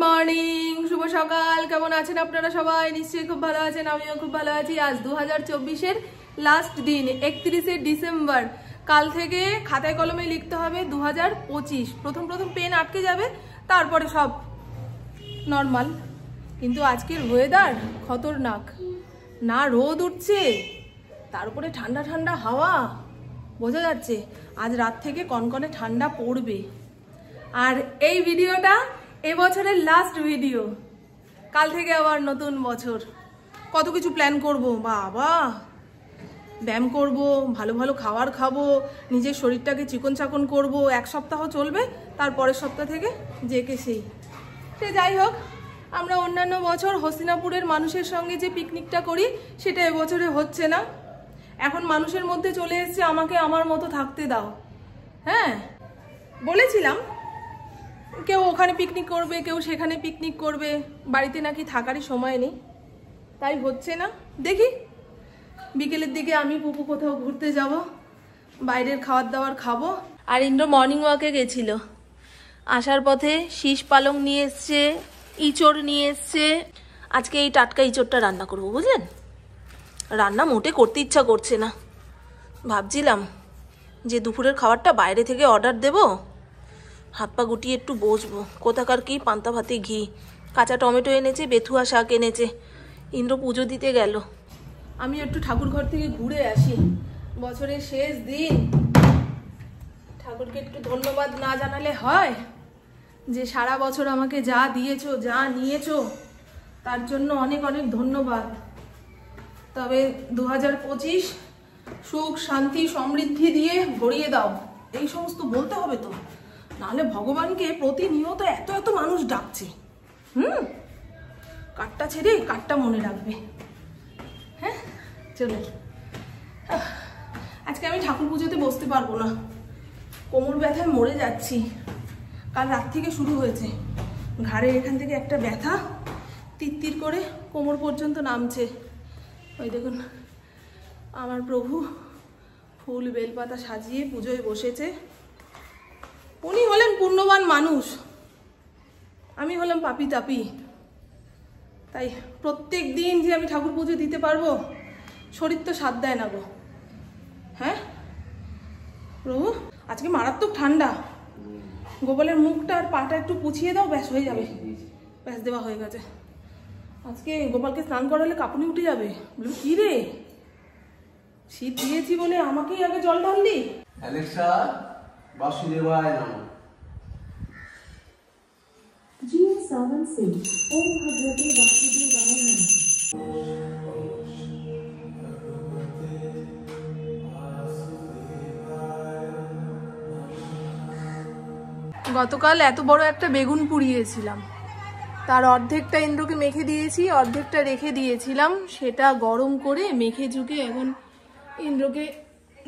Morning, শুভ সকাল। কেমন আছেন আপনারা সবাই? নিশ্চয়ই খুব ভালো আছেন, আমিও খুব ভালো আছি। আজ 2024-এর লাস্ট দিন, 31শে ডিসেম্বর। কাল থেকে খাতায় কলমে লিখতে হবে 2025। প্রথম পেন আটকে যাবে, তারপরে সব নর্মাল। কিন্তু আজকের ওয়েদার খতরনাক। না রোদ উঠছে, তার উপরে ঠান্ডা ঠান্ডা হাওয়া, বোঝা যাচ্ছে আজ রাত থেকে কনকনে ঠান্ডা পড়বে। আর এই ভিডিওটা এবছরের লাস্ট ভিডিও। কাল থেকে আবার নতুন বছর, কত কিছু প্ল্যান করব। বাবা, ব্যায়াম করব, ভালো ভালো খাবার খাবো, নিজের শরীরটাকে চিকন চাকন করব। এক সপ্তাহ চলবে, তারপরের সপ্তাহ থেকে যেকে সেই। সে যাই হোক, আমরা অন্যান্য বছর হস্তিনাপুরের মানুষের সঙ্গে যে পিকনিকটা করি, সেটা এবছরে হচ্ছে না। এখন মানুষের মধ্যে চলে এসেছে আমাকে আমার মতো থাকতে দাও। হ্যাঁ, বলেছিলাম কেউ ওখানে পিকনিক করবে, কেউ সেখানে পিকনিক করবে, বাড়িতে নাকি থাকারই সময় নেই, তাই হচ্ছে না। দেখি বিকেলের দিকে আমি পুপু কোথাও ঘুরতে যাব, বাইরের খাবার দাবার খাবো। আর ইন্দ্র মর্নিং ওয়াকে গেছিল, আসার পথে শীষ পালং নিয়ে এসছে, ইঁচড় নিয়ে এসছে। আজকে এই টাটকা ইঁচড়টা রান্না করবো, বুঝলেন। রান্না মোটে করতে ইচ্ছা করছে না। ভাবছিলাম যে দুপুরের খাবারটা বাইরে থেকে অর্ডার দেবো, হাত পা গুটিয়ে একটু বসবো। কোথাকার কি পান্তা ভাতে ঘি, কাঁচা টমেটো এনেছে, বেথুয়া শাক এনেছে। ইন্দ্র পুজো দিতে গেল, আমি একটু ঠাকুর ঘর থেকে ঘুরে আসি। বছরের শেষ দিন, ঠাকুরকে একটু ধন্যবাদ না জানালে হয়? যে সারা বছর আমাকে যা দিয়েছো, যা নিয়েছো, তার জন্য অনেক অনেক ধন্যবাদ। তবে 2025 সুখ শান্তি সমৃদ্ধি দিয়ে ভরিয়ে দাও, এই সমস্ত বলতে হবে তো, নাহলে ভগবানকে প্রতিনিয়ত এত এত মানুষ ডাকছে। কাঠটা ছেড়ে কাঠটা মনে রাখবে। হ্যাঁ, চলে। আজকে আমি ঠাকুর পুজোতে বসতে পারবো না, কোমর ব্যথায় মরে যাচ্ছি। কাল রাত থেকে শুরু হয়েছে, ঘাড়ের এখান থেকে একটা ব্যথা তির করে কোমর পর্যন্ত নামছে। ওই দেখুন, আমার প্রভু ফুল বেলপাতা সাজিয়ে পুজোয় বসেছে। উনি হলেন পুণ্যবান মানুষ, আমি হলাম পাপি তাপি। তাই প্রত্যেক দিন যে আমি ঠাকুর পুজো দিতে পারবো, শরীর তো সাথ দেয় না গো। হ্যাঁ প্রভু, আজকে মারাত্মক ঠান্ডা। গোপালের মুখটা আর পাটা একটু পুছিয়ে দাও, ব্যাস হয়ে যাবে। ব্যাস দেওয়া হয়ে গেছে। আজকে গোপালকে স্নান করালে কাঁপুনি উঠে যাবে। বলবো কি রে, শীত দিয়েছি বলে আমাকেই আগে জল ঢাললি। অ্যালেক্সা, বাসুদেবায় নমঃ। ওম ভগবতে বাসুদেবায় নমঃ। গতকাল এত বড় একটা বেগুন পুড়িয়েছিলাম, তার অর্ধেকটা ইন্দ্রকে মেখে দিয়েছি, অর্ধেকটা রেখে দিয়েছিলাম। সেটা গরম করে মেখে ঝুঁকে এখন ইন্দ্রকে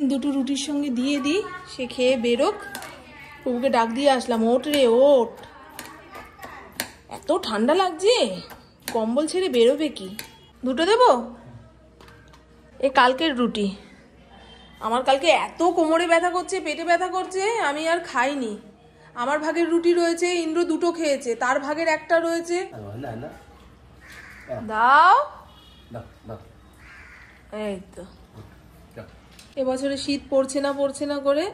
দুটো রুটির সঙ্গে দিয়ে দিই, সে খেয়ে বেরোক। প্রভুকে ডাক দিয়ে আসলাম, ওঠ রে ওঠ। এত ঠান্ডা লাগছে, কম্বল ছেড়ে বেরোবে কি? দুটো দেবো? এ কালকের রুটি। আমার কালকে এত কোমরে ব্যথা করছে, পেটে ব্যথা করছে, আমি আর খাইনি। আমার ভাগের রুটি রয়েছে, ইন্দ্র দুটো খেয়েছে, তার ভাগের একটা রয়েছে। দাও। এই তো এবছরে শীত পড়ছে না করে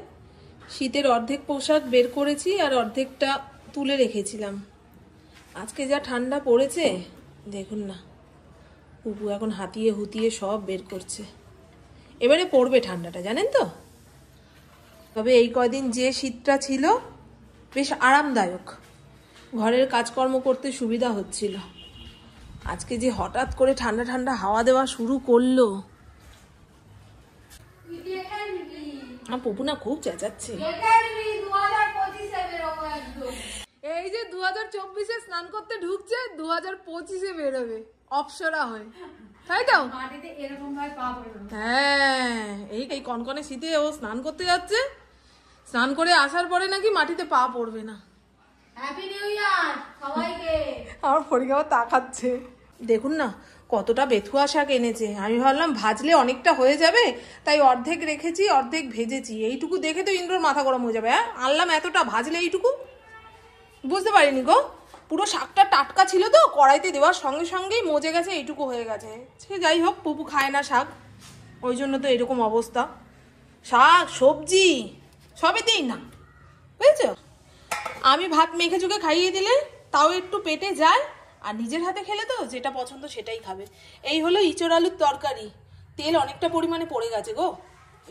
শীতের অর্ধেক পোশাক বের করেছি, আর অর্ধেকটা তুলে রেখেছিলাম। আজকে যা ঠান্ডা পড়েছে দেখুন না, পুপু এখন হাতিয়ে হুতিয়ে সব বের করছে। এবারে পড়বে ঠান্ডাটা, জানেন তো। তবে এই কয়দিন যে শীতটা ছিল বেশ আরামদায়ক, ঘরের কাজকর্ম করতে সুবিধা হচ্ছিল। আজকে যে হঠাৎ করে ঠান্ডা ঠান্ডা হাওয়া দেওয়া শুরু করলো, পপু না খুব চেঁচাচ্ছে। এই যে 2024-এ স্নান করতে ঢুকছে, 2025-এ বেরোবে অপসরা হয়ে, তাই তো? হ্যাঁ, এই কনকনে শীতে ও স্নান করতে যাচ্ছে। স্নান করে আসার পরে নাকি মাটিতে পা পড়বে না। হ্যাপি নিউ ইয়ার সবাইকে। আমার পরিবার তাকাচ্ছে, দেখুন না কতটা বেথুয়া শাক এনেছে। আমি ভাবলাম ভাজলে অনেকটা হয়ে যাবে, তাই অর্ধেক রেখেছি, অর্ধেক ভেজেছি। এইটুকু দেখে তো ইন্দ্রর মাথা গরম হয়ে যাবে। হ্যাঁ, আনলাম এতটা, ভাজলে এইটুকু। বুঝতে পারিনি গো, পুরো শাকটা টাটকা ছিল তো, কড়াইতে দেওয়ার সঙ্গে সঙ্গেই মজে গেছে, এইটুকু হয়ে গেছে। সে যাই হোক, পুপু খায় না শাক, ওই জন্য তো এরকম অবস্থা। শাক সবজি সবেতেই না, বুঝেছ? আমি ভাত মেখে চুকে খাইয়ে দিলে তাও একটু পেটে যায়, আর নিজের হাতে খেলে তো যেটা পছন্দ সেটাই খাবে। এই হলো ইঁচড় আলুর তরকারি। তেল অনেকটা পরিমাণে পড়ে গেছে গো,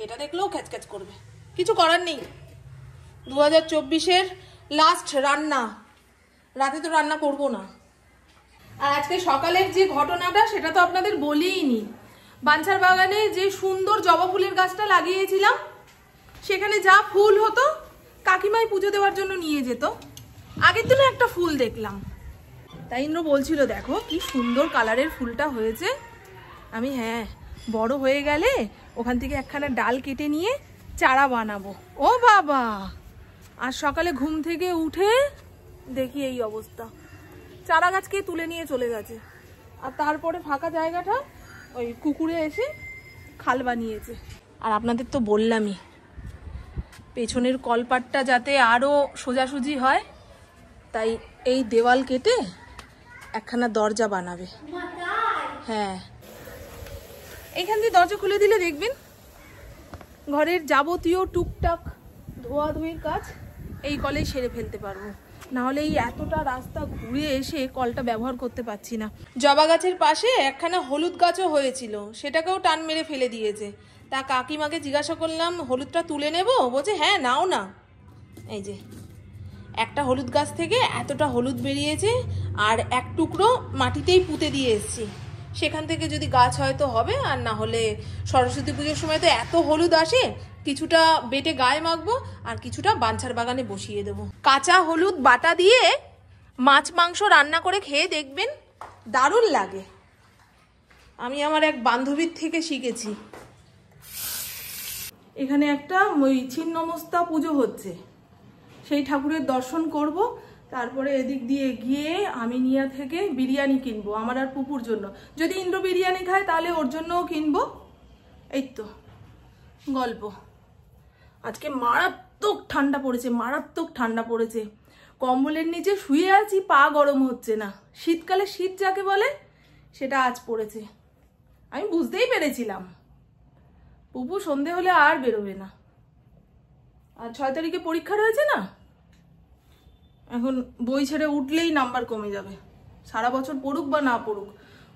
এটা দেখলেও খ্যাচখ্যাচ করবে, কিছু করার নেই। 2024-এর লাস্ট রান্না, রাতে তো রান্না করবো না। আর আজকে সকালের যে ঘটনাটা সেটা তো আপনাদের বলিনি। বাঞ্ছার বাগানে যে সুন্দর জবা ফুলের গাছটা লাগিয়েছিলাম, সেখানে যা ফুল হতো কাকিমাই পুজো দেওয়ার জন্য নিয়ে যেত। আগের দিনে একটা ফুল দেখলাম, তাই ইন্দ্র বলছিল দেখো কি সুন্দর কালারের ফুলটা হয়েছে। আমি হ্যাঁ, বড় হয়ে গেলে ওখান থেকে একখানা ডাল কেটে নিয়ে চারা বানাবো। ও বাবা, আর সকালে ঘুম থেকে উঠে দেখি এই অবস্থা, চারা গাছকে তুলে নিয়ে চলে গেছে। আর তারপরে ফাঁকা জায়গাটা ওই কুকুরে এসে খাল বানিয়েছে। আর আপনাদের তো বললামই, পেছনের কলপাটটা যাতে আরো সোজাসুজি হয়, তাই এই দেওয়াল কেটে একখানা দরজা বানাবে। হ্যাঁ, এইখান দিয়ে দরজা খুলে দিলে দেখবেন ঘরের যাবতীয় টুকটাক ধোয়াধুয়ির কাজ এই কলেই সেরে ফেলতে পারবো। নাহলে এই এতটা রাস্তা ঘুরে এসে কলটা ব্যবহার করতে পারছি না। জবা গাছের পাশে একখানা হলুদ গাছও হয়েছিল, সেটাকেও টান মেরে ফেলে দিয়েছে। তা কাকিমাকে জিজ্ঞাসা করলাম হলুদটা তুলে নেব, বলছে হ্যাঁ নাও না। এই যে একটা হলুদ গাছ থেকে এতটা হলুদ বেরিয়েছে, আর এক টুকরো মাটিতেই পুঁতে দিয়ে এসছি। সেখান থেকে যদি গাছ হয়তো হবে, আর না হলে সরস্বতী পুজোর সময় তো এত হলুদ আসে, কিছুটা বেটে গায়ে মাখবো আর কিছুটা বাঞ্ছার বাগানে বসিয়ে দেবো। কাঁচা হলুদ বাটা দিয়ে মাছ মাংস রান্না করে খেয়ে দেখবেন, দারুণ লাগে। আমি আমার এক বান্ধবীর থেকে শিখেছি। এখানে একটা ওই ছিন্নমস্তা পুজো হচ্ছে, সেই ঠাকুরের দর্শন করব, তারপরে এদিক দিয়ে গিয়ে আমিনিয়া থেকে বিরিয়ানি কিনবো আমার আর পুপুর জন্য। যদি ইন্দ্র বিরিয়ানি খায় তাহলে ওর জন্যও কিনবো। এই তো গল্প। আজকে মারাত্মক ঠান্ডা পড়েছে, মারাত্মক ঠান্ডা পড়েছে। কম্বলের নিচে শুয়ে আছি, পা গরম হচ্ছে না। শীতকালে শীত যাকে বলে সেটা আজ পড়েছে। আমি বুঝতেই পেরেছিলাম পুপু সন্ধে হলে আর বেরোবে না। আর 6 তারিখে পরীক্ষা রয়েছে না, এখন বই ছেড়ে উঠলেই নাম্বার কমে যাবে। সারা বছর পড়ুক বা না পড়ুক,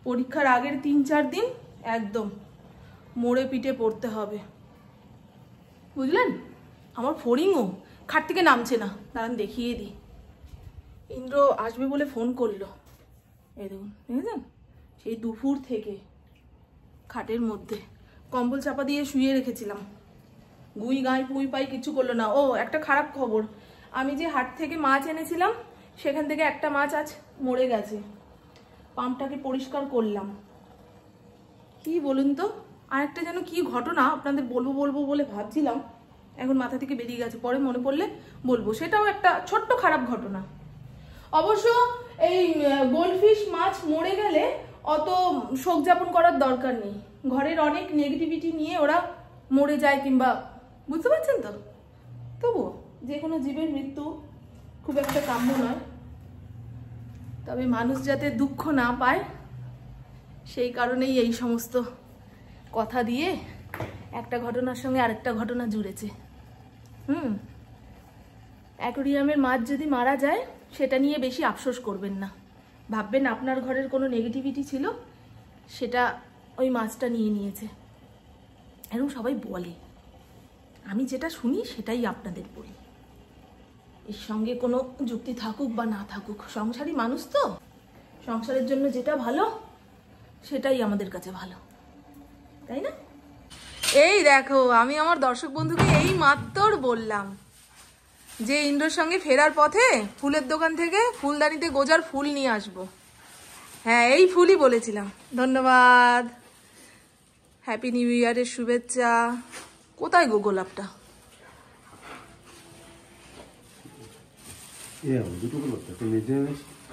পরীক্ষার আগের 3-4 দিন একদম মোড়ে পিঠে পড়তে হবে, বুঝলেন? আমার ফড়িংও খাট থেকে নামছে না, দাঁড়ান দেখিয়ে দিই। ইন্দ্র আসবে বলে ফোন করলো, এই দেখুন, দেখেছেন? সেই দুপুর থেকে খাটের মধ্যে কম্বল চাপা দিয়ে শুয়ে রেখেছিলাম, গুই গাই পুই পাই কিছু করলো না। ও একটা খারাপ খবর, আমি যে হাট থেকে মাছ এনেছিলাম সেখান থেকে একটা মাছ আজ মরে গেছে। পাম্পটাকে পরিষ্কার করলাম। কি বলুন তো, আর একটা যেন কি ঘটনা আপনাদের বলবো বলে ভাবছিলাম, এখন মাথা থেকে বেরিয়ে গেছে, পরে মনে পড়লে বলবো। সেটাও একটা ছোট্ট খারাপ ঘটনা। অবশ্য এই গোল্ডফিশ মাছ মরে গেলে অত শোক যাপন করার দরকার নেই, ঘরের অনেক নেগেটিভিটি নিয়ে ওরা মরে যায়, কিংবা বুঝতে পারছেন তো। তবুও যে কোনো জীবের মৃত্যু খুব একটা কাম্য নয়, তবে মানুষ যাতে দুঃখ না পায় সেই কারণেই এই সমস্ত কথা দিয়ে একটা ঘটনার সঙ্গে আরেকটা ঘটনা জুড়েছে। অ্যাকোয়ারিয়ামের মাছ যদি মারা যায় সেটা নিয়ে বেশি আফসোস করবেন না, ভাববেন আপনার ঘরের কোনো নেগেটিভিটি ছিল, সেটা ওই মাছটা নিয়ে নিয়েছে। এরকম সবাই বলে, আমি যেটা শুনি সেটাই আপনাদের বলি। এর সঙ্গে কোনো যুক্তি থাকুক বা না থাকুক, সংসারী মানুষ তো, সংসারের জন্য যেটা ভালো সেটাই আমাদের কাছে ভালো, তাই না? এই দেখো, আমি আমার দর্শক বন্ধুকে এই মাত্র বললাম যে ইন্দ্রর সঙ্গে ফেরার পথে ফুলের দোকান থেকে ফুলদানিতে গোজার ফুল নিয়ে আসবো। হ্যাঁ, এই ফুলই বলেছিলাম। ধন্যবাদ, হ্যাপি নিউ ইয়ারের শুভেচ্ছা। কোথায় গো গোলাপটা?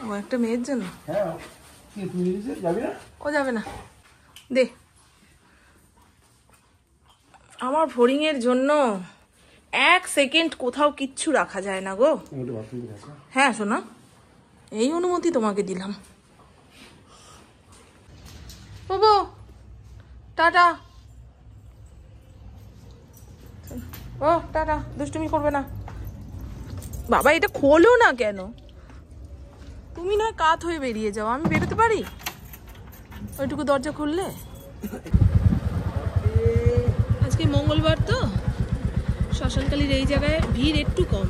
ও একটা মেয়ের জন্য, ও যাবে না দে। আমার ফড়িংয়ের জন্য 1 সেকেন্ড কোথাও কিচ্ছু রাখা যায় না গো। হ্যাঁ শোনা, এই অনুমতি তোমাকে দিলাম। বাবু টাটা। ও টাটা, দুষ্টুমি করবে না। বাবা এটা খোলো না কেন? তুমি নয় কাত হয়ে বেরিয়ে যাও, আমি বেরোতে পারি? ওইটুকু দরজা খুললে। আজকে মঙ্গলবার তো শ্মশানকালীর এই জায়গায় ভিড় একটু কম,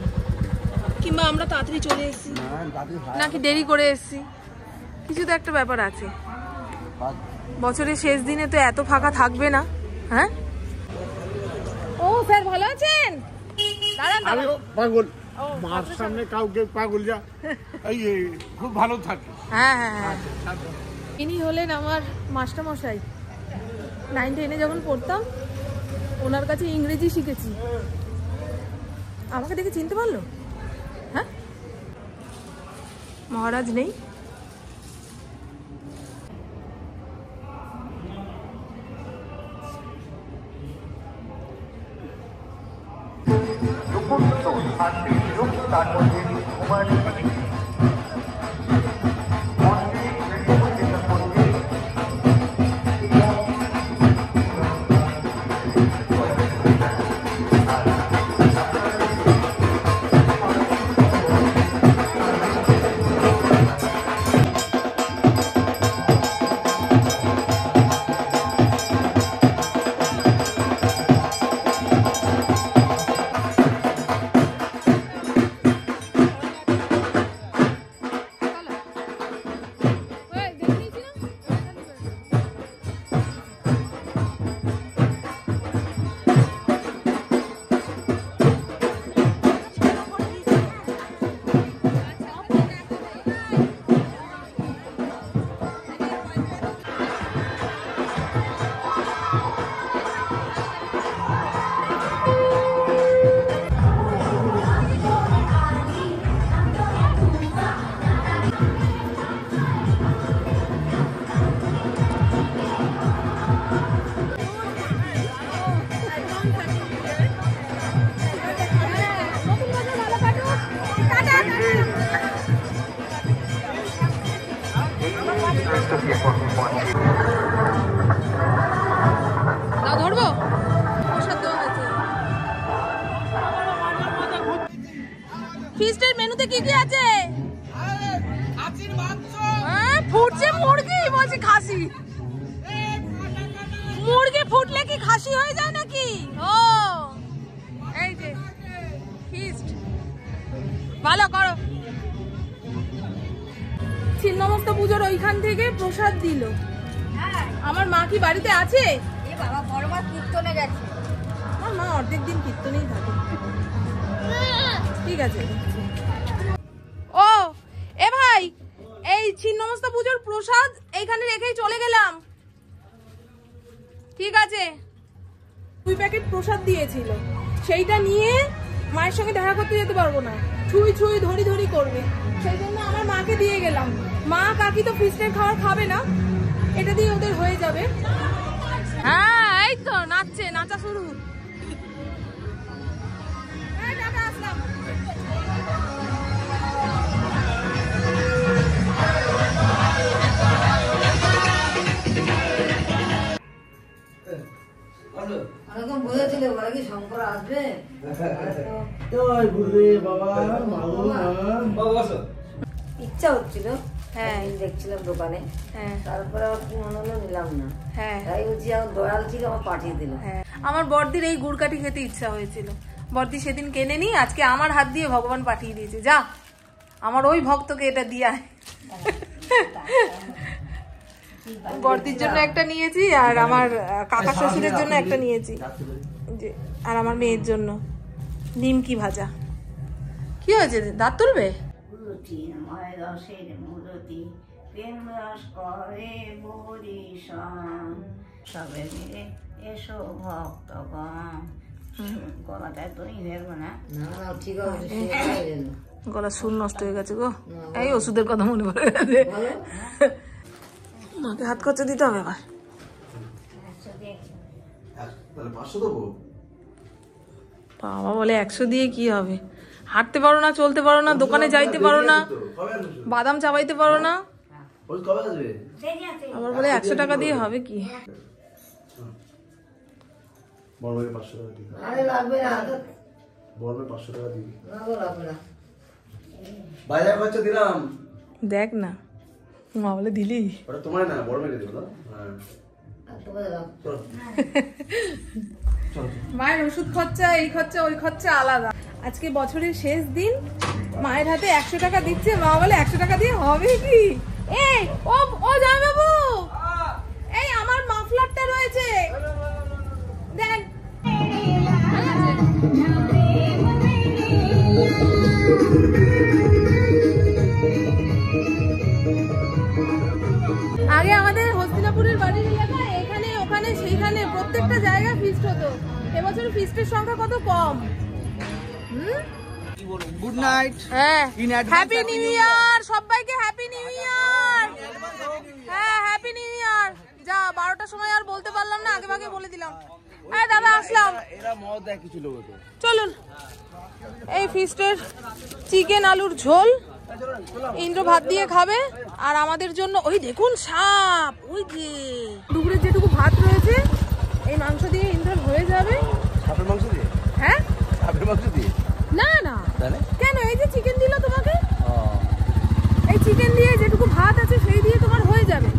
কিংবা আমরা তাড়াতাড়ি চলে এসেছি নাকি দেরি করে এসেছি, কিছু তো একটা ব্যাপার আছে। বছরের শেষ দিনে তো এত ফাঁকা থাকবে না। হ্যাঁ ও স্যার ভালো আছেন? দাঁড়ান পাগল মার সামনে কাউকে পাগল যা এই খুব ভালো থাকে। হ্যাঁ হ্যাঁ হ্যাঁ, ইনি হলেন আমার মাস্টারমশাই। 9 10-এ যখন পড়তাম ওনার কাছে ইংরেজি শিখেছি। আমাকে দেখে চিনতে পারলো? হ্যাঁ মহারাজ নেই? ধরবো ফিস্টের মেনুতে কি কি আছে? ফুটছে মুরগি, বলছি খাসি। মুরগি ফুটলে কি খাসি হয়ে যায় নাকি? ও এই যে ফিস্ট ভালো করো। ছিন্নমস্তা পুজোর ওইখান থেকে প্রসাদ দিল। আমার মা কি বাড়িতে আছে? বাবা বড় মা কীর্তনে গেছে। আমার মা অর্ধেক দিন কীর্তনেই থাকে। ঠিক আছে। ও এ ভাই, এই ছিন্নমস্তা পুজোর প্রসাদ এইখানে রেখেই চলে গেলাম। ঠিক আছে। 2 প্যাকেট প্রসাদ দিয়েছিল, সেইটা নিয়ে মায়ের সঙ্গে দেখা করতে যেতে পারবো না, ছুঁই ছুঁই ধরি ধরি করবে, সেই জন্য আমার মাকে দিয়ে গেলাম। মা কাকি তো ফিস্টের খাবার খাবে না, এটা দিয়ে ওদের হয়ে যাবে। হ্যাঁ এই তো নাচছে, নাচা শুরু। আসলাম। অনেকক্ষণ বুঝেছিল বলে কি শঙ্কর আসবে। ইচ্ছা হচ্ছিল, হ্যাঁ দেখছিলাম দোকানে, তারপরে কি মনে হলো নিলাম না। হ্যাঁ তাই বলছি আমার দয়াল ছিল, আমার পাঠিয়ে দিল। হ্যাঁ আমার বড়দির এই গুড়কাঠি খেতে ইচ্ছা হয়েছিল, বড়দি সেদিন কেনে নি, আজকে আমার হাত দিয়ে ভগবান পাঠিয়ে দিয়েছে। যা আমার ওই ভক্তকে এটা দিয়া। বড়দির জন্য একটা নিয়েছি, আর আমার কাকা শ্বশুরের জন্য একটা নিয়েছি, আর আমার মেয়ের জন্য নিমকি ভাজা। কি হয়েছে, দাঁত তুলবে? সবে মিলে এসো ভক্তগণ। গলাটায় তো হেরবো না, ঠিক আছে। গলা সুর নষ্ট হয়ে গেছে গো, এই ওষুধের কথা মনে পড়ে গেছে। মাকে হাত খরচা দিতে হবে আবার। বাবা বলে 100 দিয়ে কি হবে, হাঁটতে পারো না, চলতে পারো না, দোকানে যাইতে পারো না, বাদাম চাবাইতে পারো না, আবার বলে 100 টাকা দিয়ে হবে কি? দেখ না, মা বলে দিলি তোমার না বড় মেয়ে দেবো। মায়ের ওষুধ খরচা, এই খরচা, ওই খরচা আলাদা। আজকে বছরের শেষ দিন, মায়ের হাতে 100 টাকা দিচ্ছে। মা বলে 100 টাকা দিয়ে হবে কি? এই ও জামাই বাবু, এই আমার মাফলারটা রয়েছে দেন। আগে আমাদের হস্তিনাপুরের বাড়ির এলাকায় এখানে ওখানে সেইখানে প্রত্যেকটা জায়গায় ফিস্ট হতো। এবছর ফিস্টের সংখ্যা কত কম। Good night. হ্যাঁ, হ্যাপি নিউ ইয়ার সবাইকে, হ্যাপি নিউ ইয়ার। হ্যাঁ, হ্যাপি নিউ ইয়ার। যা 12টার সময় আর বলতে পারলাম না, আগে ভাগে বলে দিলাম। হ্যাঁ দাদা, আসলাম। এরা মদ দেয় কিছু লোক। চলুন, এই ফিস্টের চিকেন আলুর ঝোল ইন্দ্র ভাত দিয়ে খাবে, আর আমাদের জন্য ওই দেখুন সাপ। ওই যে দুপুরের যেটুকু ভাত রয়েছে এই মাংস দিয়ে ইন্দ্রর হয়ে যাবে। সাপের মাংস দিয়ে? হ্যাঁ, সাপের মাংস দিয়ে? না না, কেন? এই যে চিকেন দিল তোমাকে, এই চিকেন দিয়ে যেটুকু ভাত আছে সেই দিয়ে তোমার হয়ে যাবে।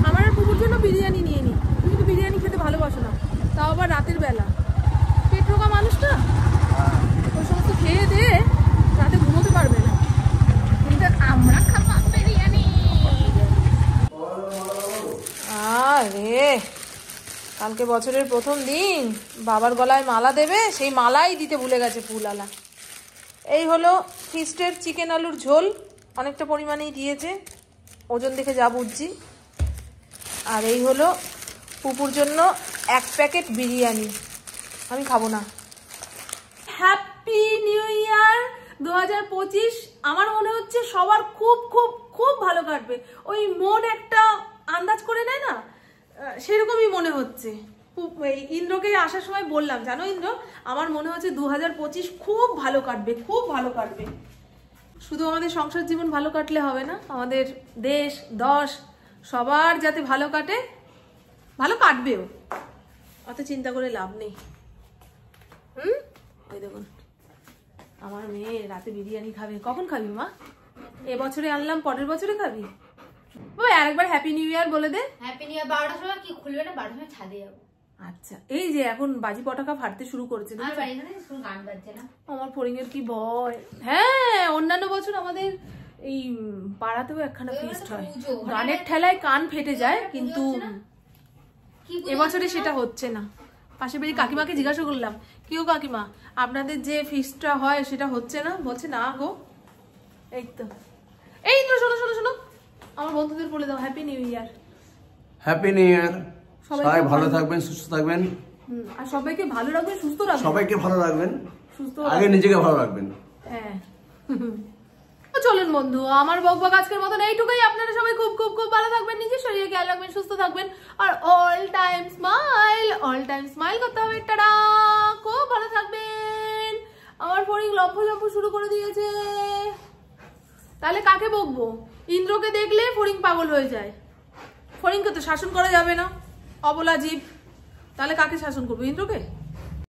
আমার আর পুকুর জন্য বিরিয়ানি নিয়ে নি। তুমি তো বিরিয়ানি খেতে ভালোবাসো না, তাও আবার রাতের বেলা। পেট রোগা মানুষটা, ওই সমস্ত খেয়ে দিয়ে রাতে ঘুমোতে পারবে না। কিন্তু আমরা খাবো বিরিয়ানি। আরে কালকে বছরের প্রথম দিন, বাবার গলায় মালা দেবে, সেই মালাই দিতে ভুলে গেছে ফুলওয়ালা। এই হলো ফিস্টের চিকেন আলুর ঝোল, অনেকটা পরিমাণেই দিয়েছে, ওজন দেখে যা বুঝছি। আর এই হলো পুপুর জন্য 1 প্যাকেট বিরিয়ানি, আমি খাবো না। হ্যাপি নিউ ইয়ার 2025। আমার মনে হচ্ছে সবার খুব খুব খুব ভালো কাটবে। ওই মন একটা আন্দাজ করে নেয় না, সেরকমই মনে হচ্ছে। ইন্দ্রকে আসার সময় বললাম, জানো ইন্দ্র, আমার মনে হচ্ছে 2025 খুব ভালো কাটবে, খুব ভালো কাটবে। শুধু আমাদের সংসার জীবন ভালো কাটলে হবে না, আমাদের দেশ দশ সবার যাতে ভালো কাটে, ভালো কাটবেও, অত চিন্তা করে লাভ নেই। ওই দেখুন আমার মেয়ে রাতে বিরিয়ানি খাবে। কখন খাবি মা? এবছরে আনলাম, পরের বছরে খাবি? ওই আরেকবার হ্যাপি নিউ ইয়ার বলে দে। হ্যাপি নিউ ইয়ার। 12টার সময় কি খুলবে না? 12টার সময় ছাদে যাবো। আচ্ছা, এই যে এখন বাজি পটাকা ফাটতে শুরু করেছে, আমার বাড়ি এখানে গান বাজছে না। আমার ফড়িংয়ের কি ভয়। হ্যাঁ, অন্যান্য বছর আমাদের এই পাড়াতেও একখানা ফিস্ট হয়, গানের ঠেলায় কান ফেটে যায়, কিন্তু এবছরে সেটা হচ্ছে না। পাশের বাড়ি কাকিমাকে জিজ্ঞাসা করলাম, কি গো কাকিমা, আপনাদের যে ফিস্টটা হয় সেটা হচ্ছে না? বলছে না গো। এই তো শোনো শোনো শোনো, আমার বন্ধুদের বলে দাও হ্যাপি নিউ ইয়ার। হ্যাপি নিউ ইয়ার। সবাই ভালো থাকবেন, সুস্থ থাকবেন, আর সবাইকে ভালো রাখবেন, সুস্থ রাখবেন। সবাইকে ভালো রাখবেন, সুস্থ আগে নিজেকে ভালো রাখবেন। হ্যাঁ। চলুন বন্ধু, আমার বকবক আজকের মতন এইটুকুই। আপনারা সবাই খুব খুব খুব ভালো থাকবেন, নিজের শরীরে খেয়াল রাখবেন, সুস্থ থাকবেন, আর অল টাইম স্মাইল করতে হবে। টাটা, খুব ভালো থাকবেন। আমার ফড়িং লম্ফ লম্ফ শুরু করে দিয়েছে। তাহলে কাকে বকবো? ইন্দ্রকে দেখলে ফড়িং পাগল হয়ে যায়। ফড়িংকে তো শাসন করা যাবে না, অবলা জীব। তাহলে কাকে শাসন করবো? ইন্দ্রকে?